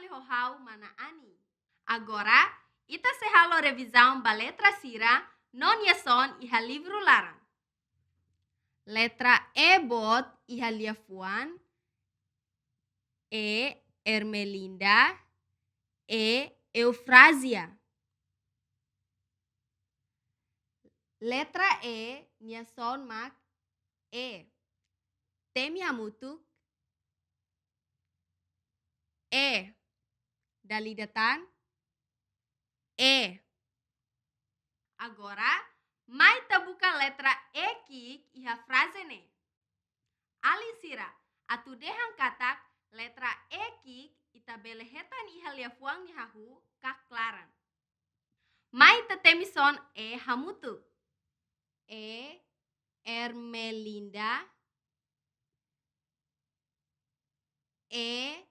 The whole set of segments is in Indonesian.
hohau mana ani. Agora, ita se halo revisão ba letra sira, non yason iha livro larang. Letra E bot iha liafuan, E Ermelinda, E Eufrásia. Letra E nia son mak E. Temi amutuk E. Dalidatan E. Agora, mai tabuka letra E kik iha frase ne. Ali sira, atu dehan katak letra E kik ita belehetan iha liafuang ni hahu kak klaran. Mai tetemi son E hamutuk. E Ermelinda, E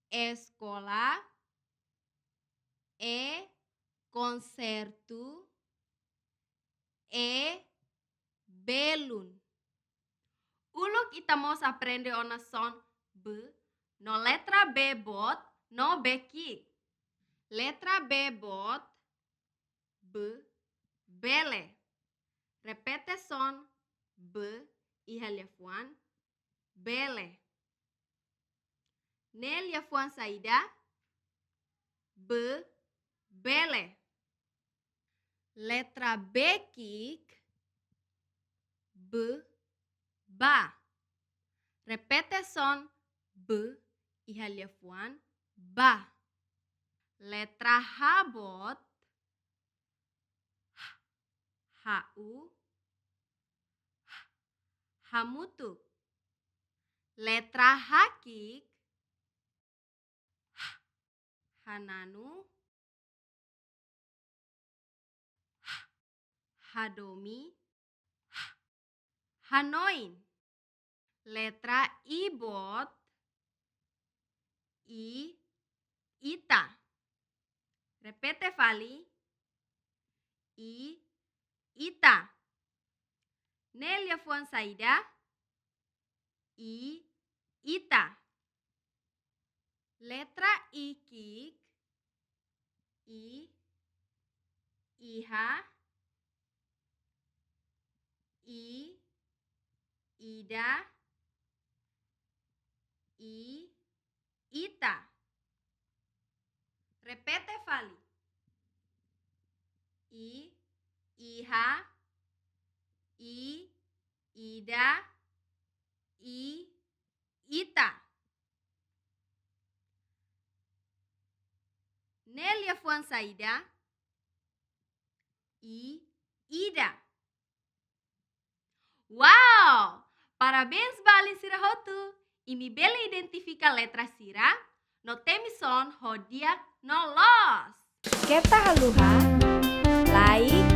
escola, E concerto, E belun. Uluk itamos aprende ona son B, no letra B bot, no B kik. Letra B bot, B, bele. Repete son B, iha liafuan, bele. Ne liafuan saida, B, bele. Letra B kik, B, ba. Repete son B, iha liafuan, ba. Letra H bot, HU, hamutuk. Letra H kik, Hananu, Hadomi, Hanoin. Letra I bot, Ita. Repete Fali, Ita. Nelia fuan saida, Ita. Letra I kik, Iha, Ida, Ita. Repete Fali. Iha, Ida, Ita. Nelia fuan saida, Ida. Wow! Parabéns, Bali Sirahotu! Imi bele identifica letra sira, no temison hodiak no los. Keta haluha, like,